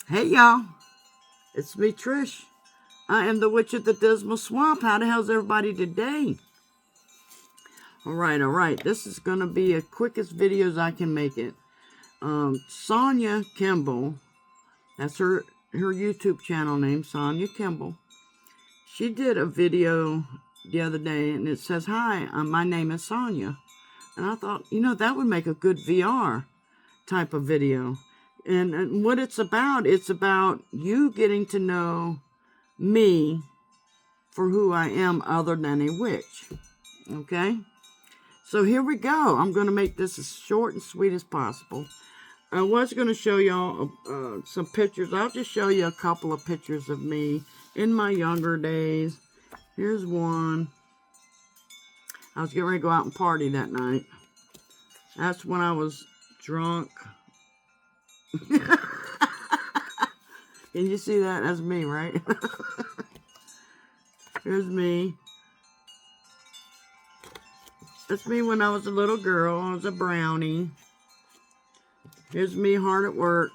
Hey y'all, it's me Trish. I am the witch at the Dismal Swamp. How the hell's everybody today? Alright. This is gonna be as quickest videos I can make it. Sonia Kimball, that's her YouTube channel name, Sonia Kimball. She did a video the other day and it says, "Hi, my name is Sonia." And I thought, that would make a good VR type of video. And what it's about you getting to know me for who I am other than a witch. Okay? So here we go. I'm going to make this as short and sweet as possible. I was going to show y'all some pictures. I'll just show you a couple of pictures of me in my younger days. Here's one. I was getting ready to go out and party that night. That's when I was drunk. Can you see that? That's me, right? Here's me. That's me when I was a little girl. I was a brownie. Here's me hard at work.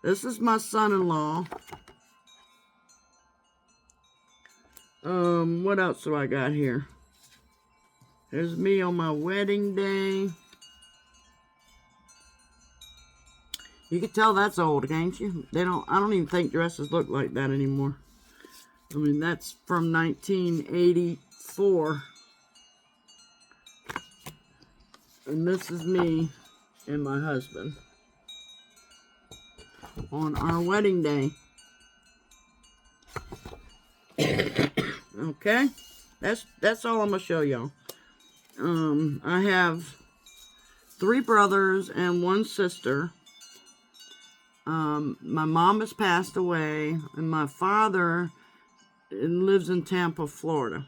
This is my son-in-law. What else do I got here? There's me on my wedding day. You can tell that's old, can't you? I don't even think dresses look like that anymore. I mean, that's from 1984. And this is me and my husband on our wedding day. Okay? That's all I'm going to show y'all. I have 3 brothers and 1 sister. My mom has passed away, and my father lives in Tampa, Florida.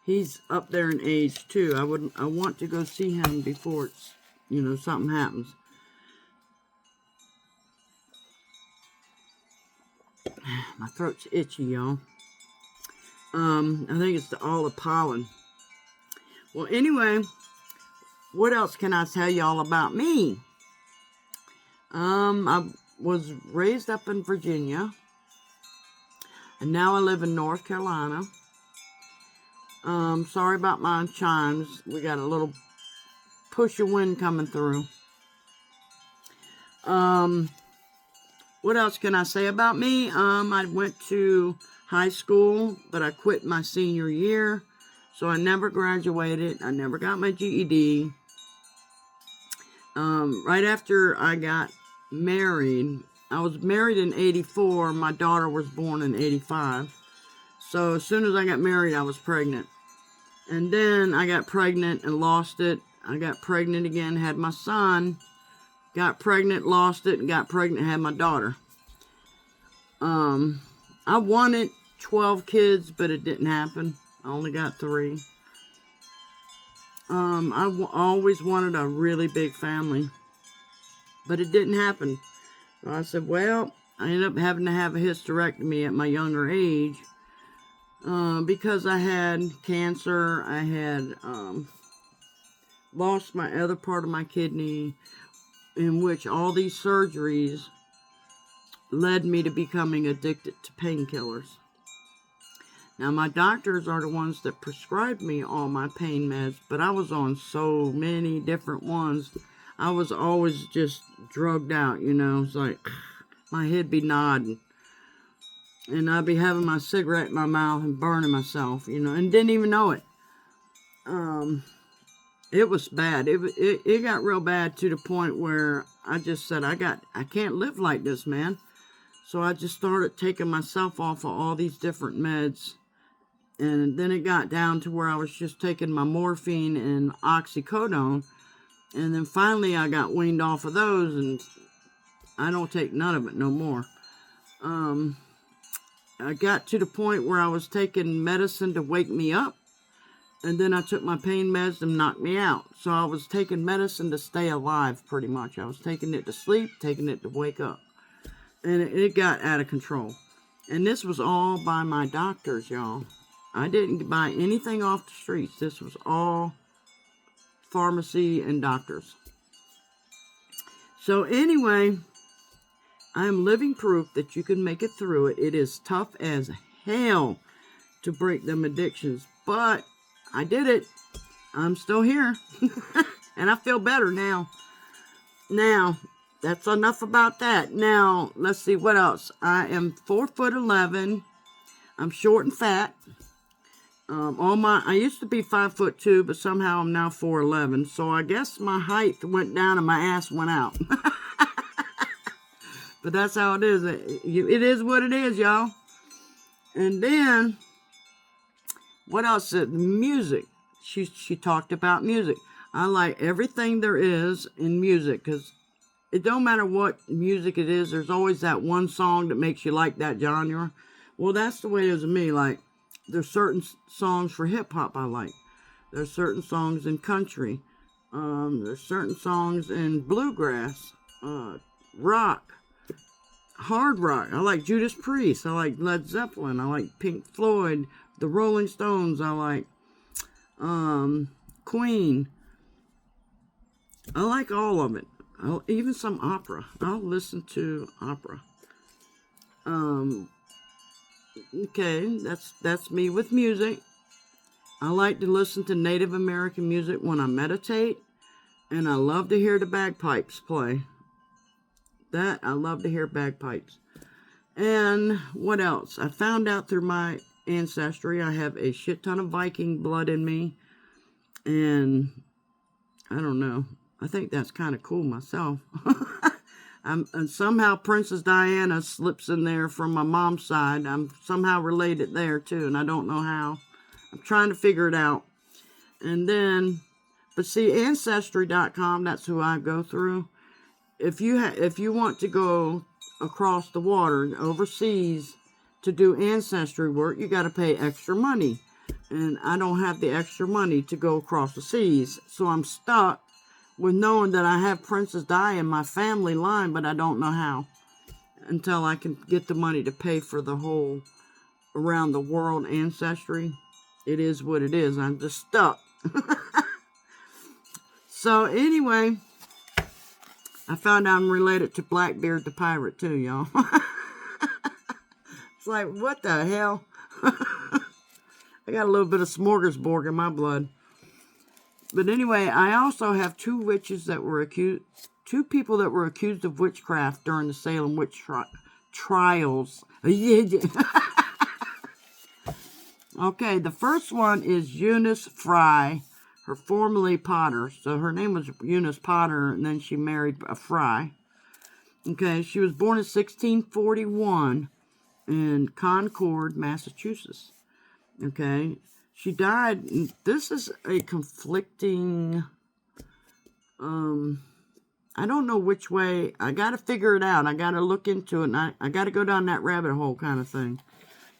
He's up there in age too. I want to go see him before it's, something happens. My throat's itchy, y'all. I think it's all the pollen. Well, anyway, what else can I tell y'all about me? I was raised up in Virginia, and now I live in North Carolina. Sorry about my chimes. We got a little push of wind coming through. What else can I say about me? I went to high school, but I quit my senior year, so I never graduated. I never got my GED. Right after I got married, I was married in 84. My daughter was born in 85. So as soon as I got married, I was pregnant. And then I got pregnant and lost it. I got pregnant again, had my son. Got pregnant, lost it, and got pregnant, had my daughter. I wanted 12 kids, but it didn't happen. I only got 3. I always wanted a really big family, but it didn't happen. So I said, well, I ended up having to have a hysterectomy at my younger age because I had cancer. I had lost my other part of my kidney, in which all these surgeries led me to becoming addicted to painkillers. Now, my doctors are the ones that prescribed me all my pain meds, but I was on so many different ones. I was always just drugged out, It's like my head be nodding. And I'd be having my cigarette in my mouth and burning myself, and didn't even know it. It was bad. It got real bad to the point where I just said, I can't live like this, man. So I just started taking myself off of all these different meds. And then it got down to where I was just taking my morphine and oxycodone. And then finally I got weaned off of those, and I don't take none of it no more. I got to the point where I was taking medicine to wake me up. And then I took my pain meds to knock me out. So I was taking medicine to stay alive, pretty much. I was taking it to sleep, taking it to wake up. And it got out of control. And this was all by my doctors, y'all. I didn't buy anything off the streets. This was all pharmacy and doctors. So anyway, I am living proof that you can make it through it. It is tough as hell to break them addictions, but I did it. I'm still here. And I feel better now. Now, that's enough about that. Now, let's see what else. I am 4'11". I'm short and fat. I used to be 5'2", but somehow I'm now 4'11". So I guess my height went down and my ass went out. But that's how it is. It is what it is, y'all. And then, what else? Music. She talked about music. I like everything there is in music, because it don't matter what music it is. There's always that one song that makes you like that genre. Well, that's the way it is with me. Like, there's certain songs for hip-hop I like. There's certain songs in country. There's certain songs in bluegrass, rock, hard rock. I like Judas Priest. I like Led Zeppelin. I like Pink Floyd, the Rolling Stones. I like Queen. I like all of it. Even some opera. I'll listen to opera. Okay, that's me with music. I like to listen to Native American music when I meditate, and I love to hear the bagpipes play. I love to hear bagpipes. And what else? I found out through my ancestry I have a shit ton of Viking blood in me, and I don't know. I think that's kind of cool myself. And somehow Princess Diana slips in there from my mom's side. I'm somehow related there too, and I don't know how. I'm trying to figure it out. And then, but see, Ancestry.com, that's who I go through. If you want to go across the water, overseas, to do ancestry work, you got to pay extra money. And I don't have the extra money to go across the seas. So I'm stuck with knowing that I have Princess Di in my family line, but I don't know how until I can get the money to pay for the whole around the world ancestry. It is what it is. I'm just stuck. So anyway, I found out I'm related to Blackbeard the pirate too, y'all. It's like, what the hell? I got a little bit of smorgasbord in my blood. But anyway, I also have two people that were accused of witchcraft during the Salem witch trials. Okay, the first one is Eunice Fry, her formerly Potter. So her name was Eunice Potter, and then she married a Fry. Okay, she was born in 1641 in Concord, Massachusetts. Okay. She died. This is a conflicting, I don't know which way. I got to figure it out. I got to look into it. And I got to go down that rabbit hole kind of thing.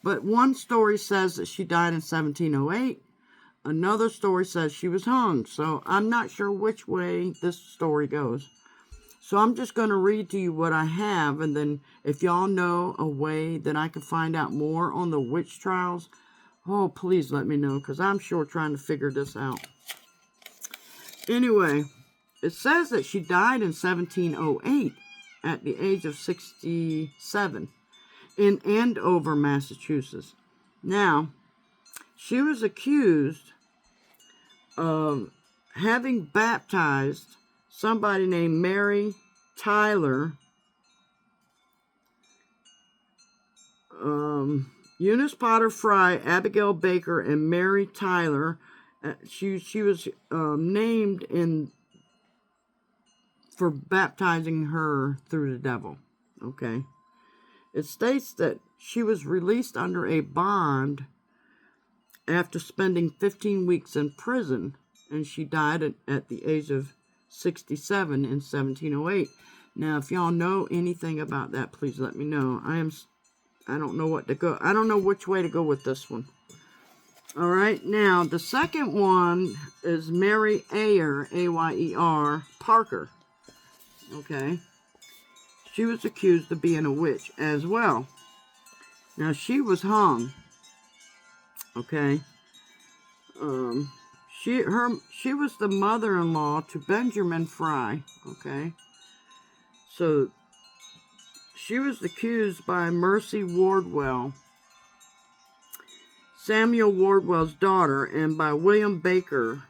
But one story says that she died in 1708. Another story says she was hung. So I'm not sure which way this story goes. So I'm just going to read to you what I have. And then if y'all know a way that I can find out more on the witch trials, oh, please let me know, because I'm sure trying to figure this out. Anyway, it says that she died in 1708 at the age of 67 in Andover, Massachusetts. Now, she was accused of having baptized somebody named Mary Tyler, Eunice Potter Fry, Abigail Baker, and Mary Tyler. She was named for baptizing her through the devil. Okay. It states that she was released under a bond after spending 15 weeks in prison, and she died at the age of 67 in 1708. Now, if y'all know anything about that, please let me know. I don't know what to go. I don't know which way to go with this one. All right. Now, the second one is Mary Ayer, A-Y-E-R, Parker. Okay. She was accused of being a witch as well. Now, she was hung. Okay. She was the mother-in-law to Benjamin Fry. Okay. So she was accused by Mercy Wardwell, Samuel Wardwell's daughter, and by William Baker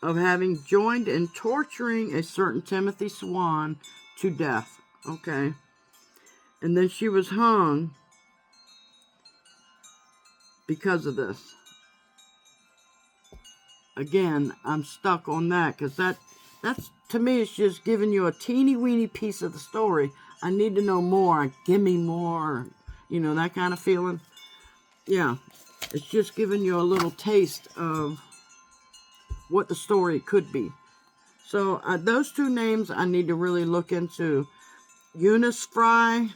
of having joined in torturing a certain Timothy Swan to death. Okay. And then she was hung because of this. Again, I'm stuck on that because that's to me, it's just giving you a teeny weeny piece of the story. I need to know more. Give me more. You know, that kind of feeling. Yeah. It's just giving you a little taste of what the story could be. So those two names I need to really look into. Eunice Fry,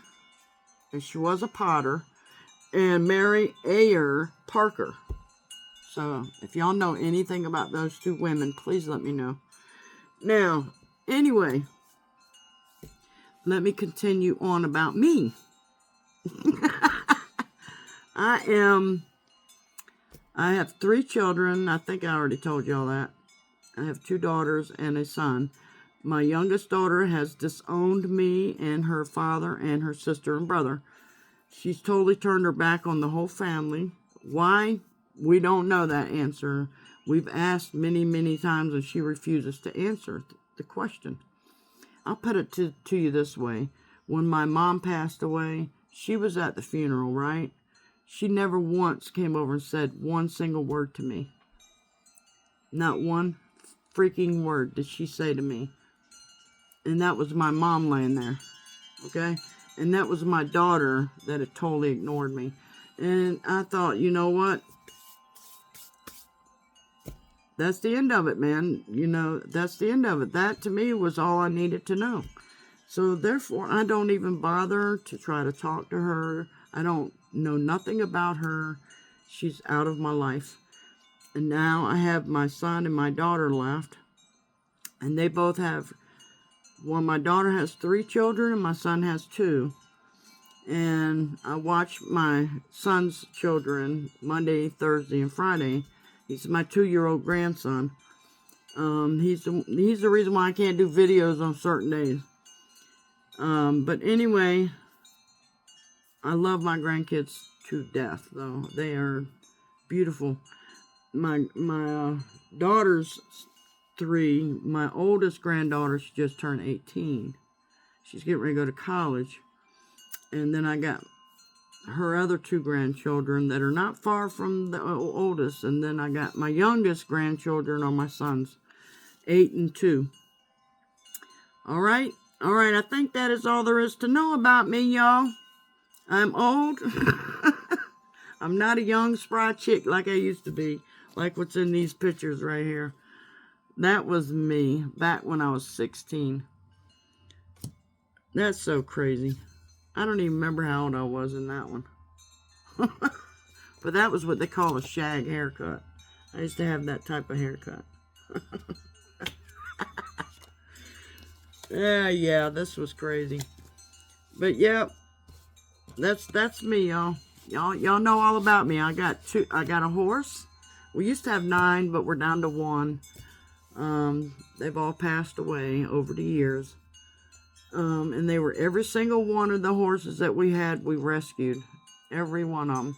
and she was a potter, and Mary Ayer Parker. So if y'all know anything about those two women, please let me know. Now, anyway, let me continue on about me. I have 3 children. I think I already told y'all that. I have 2 daughters and a son. My youngest daughter has disowned me and her father and her sister and brother. She's totally turned her back on the whole family. Why? We don't know that answer. We've asked many, many times and she refuses to answer the question. I'll put it to you this way. When my mom passed away, she was at the funeral, right? She never once came over and said one single word to me. Not one freaking word did she say to me. And that was my mom laying there. Okay? And that was my daughter that had totally ignored me. And I thought, you know what? That's the end of it, man. You know, that's the end of it. That, to me, was all I needed to know. So, therefore, I don't even bother to try to talk to her. I don't know nothing about her. She's out of my life. And now I have my son and my daughter left. And they both have, well, my daughter has 3 children and my son has 2. And I watch my son's children Monday, Thursday, and Friday. He's my 2-year-old grandson. He's the reason why I can't do videos on certain days. But anyway, I love my grandkids to death, though. They are beautiful. My daughter's 3. My oldest granddaughter, she just turned 18. She's getting ready to go to college. And then I got her other 2 grandchildren that are not far from the oldest. And then I got my youngest grandchildren are my sons, 8 and 2. All right. I think that is all there is to know about me, y'all. I'm old. I'm not a young, spry chick like I used to be, like what's in these pictures right here. That was me back when I was 16. That's so crazy. I don't even remember how old I was in that one. But that was what they call a shag haircut. I used to have that type of haircut. Yeah, this was crazy. But yeah, that's me, y'all. Y'all know all about me. I got a horse. We used to have 9, but we're down to 1. They've all passed away over the years. And they were every single one of the horses that we had, we rescued. Every one of them.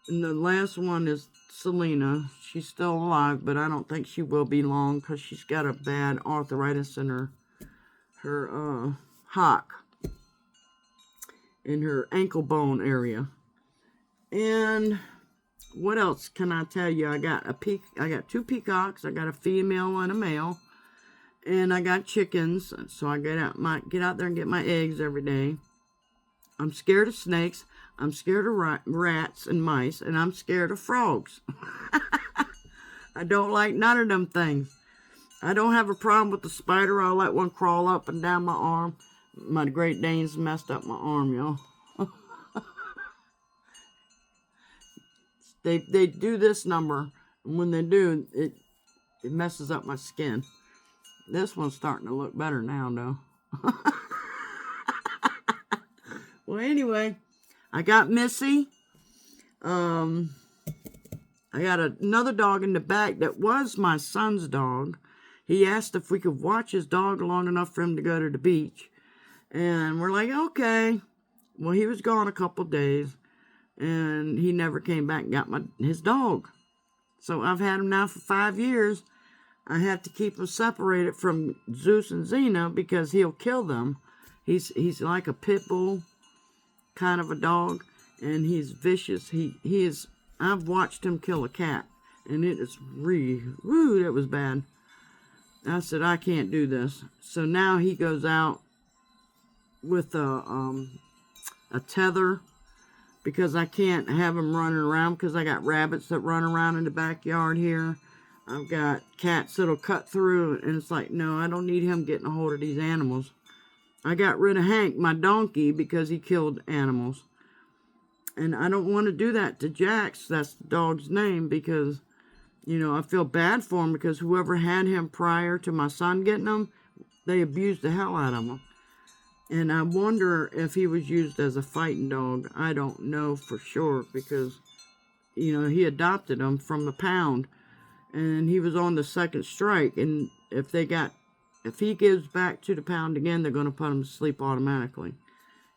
And the last one is Selena. She's still alive, but I don't think she will be long because she's got a bad arthritis in her hock. In her ankle bone area. And what else can I tell you? I got 2 peacocks. I got a female and a male. And I got chickens, so I get out there and get my eggs every day. I'm scared of snakes. I'm scared of rats and mice, and I'm scared of frogs. I don't like none of them things. I don't have a problem with the spider. I'll let one crawl up and down my arm. My Great Danes messed up my arm, y'all. They do this number, and when they do, it messes up my skin. This one's starting to look better now, though. Well, anyway, I got Missy. I got another dog in the back that was my son's dog. He asked if we could watch his dog long enough for him to go to the beach. And we're like, okay. Well, he was gone a couple days, and he never came back and got his dog. So I've had him now for 5 years. I have to keep him separated from Zeus and Xena because he'll kill them. He's like a pit bull kind of a dog, and he's vicious. He is. I've watched him kill a cat, and it is really, woo, that was bad. I said, I can't do this. So now he goes out with a tether, because I can't have him running around, because I got rabbits that run around in the backyard here. I've got cats that'll cut through, and it's like, no, I don't need him getting a hold of these animals. I got rid of Hank, my donkey, because he killed animals. And I don't want to do that to Jax, that's the dog's name, because, you know, I feel bad for him, because whoever had him prior to my son getting him, they abused the hell out of him. And I wonder if he was used as a fighting dog. I don't know for sure, because, you know, he adopted him from the pound, and he was on the second strike. And if he gives back to the pound again, they're going to put him to sleep automatically.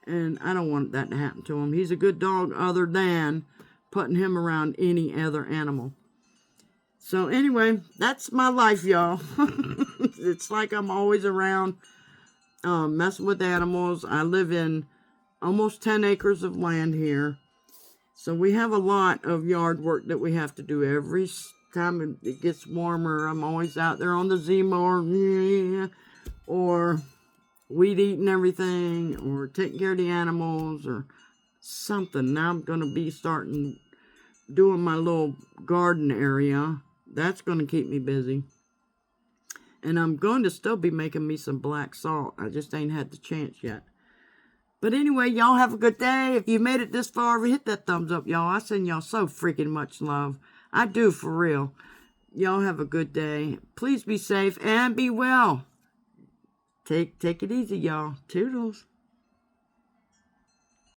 And I don't want that to happen to him. He's a good dog, other than putting him around any other animal. So anyway, that's my life, y'all. It's like I'm always around messing with animals. I live in almost 10 acres of land here. So we have a lot of yard work that we have to do every time it gets warmer. I'm always out there on the Z-mower, or weed eating everything, or taking care of the animals, or something. Now I'm going to be starting doing my little garden area. That's going to keep me busy. And I'm going to still be making me some black salt. I just ain't had the chance yet. But anyway, y'all have a good day. If you made it this far, hit that thumbs up, y'all. I send y'all so freaking much love. I do, for real. Y'all have a good day. Please be safe and be well. Take it easy, y'all. Toodles.